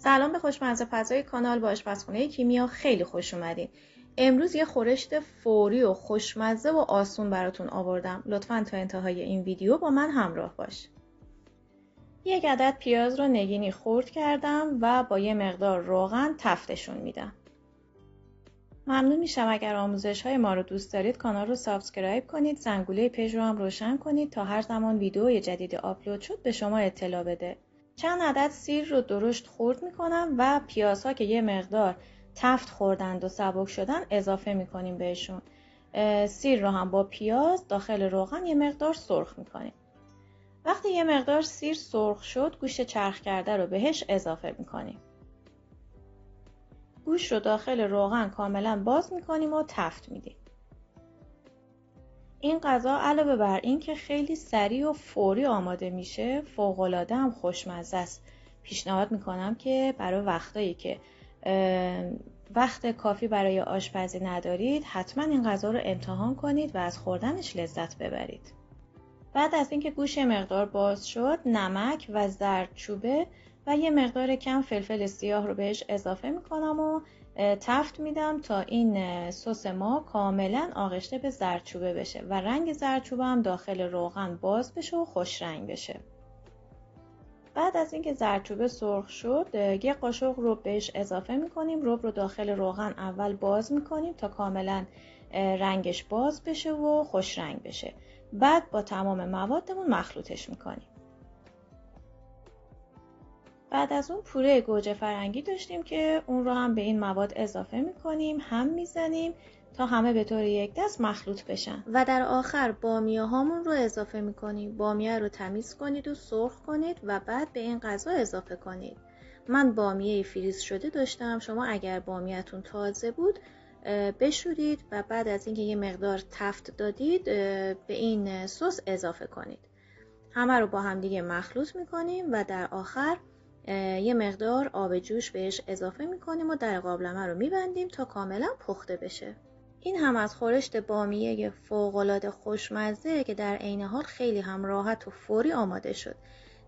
سلام به خوشمزه پزای کانال با آشپزخونه کیمیا، خیلی خوش اومدین. امروز یه خورشت فوری و خوشمزه و آسون براتون آوردم. لطفاً تا انتهای این ویدیو با من همراه باش. یک عدد پیاز رو نگینی خرد کردم و با یه مقدار روغن تفتشون میدم. ممنون میشم اگر آموزش‌های ما رو دوست دارید کانال رو سابسکرایب کنید، زنگوله پیج رو هم روشن کنید تا هر زمان ویدیوی جدید آپلود شد به شما اطلاع بده. چند عدد سیر رو درشت خرد میکنم و پیازها که یه مقدار تفت خوردند و سبک شدن اضافه میکنیم بهشون. سیر رو هم با پیاز داخل روغن یه مقدار سرخ میکنیم. وقتی یه مقدار سیر سرخ شد گوشت چرخ کرده رو بهش اضافه میکنیم. گوشت رو داخل روغن کاملا باز میکنیم و تفت میدیم. این غذا علاوه بر این که خیلی سریع و فوری آماده میشه، فوق‌العاده هم خوشمزه است. پیشنهاد میکنم که برای وقتایی که وقت کافی برای آشپزی ندارید حتما این غذا رو امتحان کنید و از خوردنش لذت ببرید. بعد از اینکه گوشت مقدار باز شد، نمک و زردچوبه و یه مقدار کم فلفل سیاه رو بهش اضافه میکنم و تفت میدم تا این سس ما کاملا آغشته به زردچوبه بشه و رنگ زردچوبه هم داخل روغن باز بشه و خوش رنگ بشه. بعد از اینکه زردچوبه سرخ شد یه قاشق رب بهش اضافه میکنیم. رب رو داخل روغن اول باز میکنیم تا کاملا رنگش باز بشه و خوش رنگ بشه. بعد با تمام موادمون مخلوطش میکنیم. بعد از اون پوره گوجه فرنگی داشتیم که اون رو هم به این مواد اضافه میکنیم، هم میزنیم تا همه به طور یک دست مخلوط بشن و در آخر بامیه هامون رو اضافه میکنیم. بامیه رو تمیز کنید و سرخ کنید و بعد به این غذا اضافه کنید. من بامیه فریز شده داشتم، شما اگر بامیه‌تون تازه بود بشورید و بعد از اینکه یه مقدار تفت دادید به این سس اضافه کنید. همه رو با هم دیگه مخلوط میکنیم و در آخر یه مقدار آب جوش بهش اضافه میکنیم و در قابلمه رو میبندیم تا کاملا پخته بشه. این هم از خورشت بامیه فوق‌العاده خوشمزه که در عین حال خیلی هم راحت و فوری آماده شد.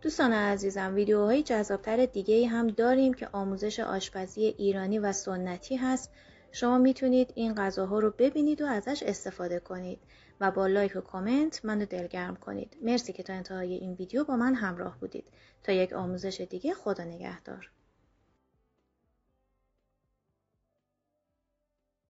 دوستان عزیزم، ویدیوهای جذابتر دیگه‌ای هم داریم که آموزش آشپزی ایرانی و سنتی هست. شما میتونید این غذاها رو ببینید و ازش استفاده کنید و با لایک و کامنت منو دلگرم کنید. مرسی که تا انتهای این ویدیو با من همراه بودید. تا یک آموزش دیگه، خدا نگهدار.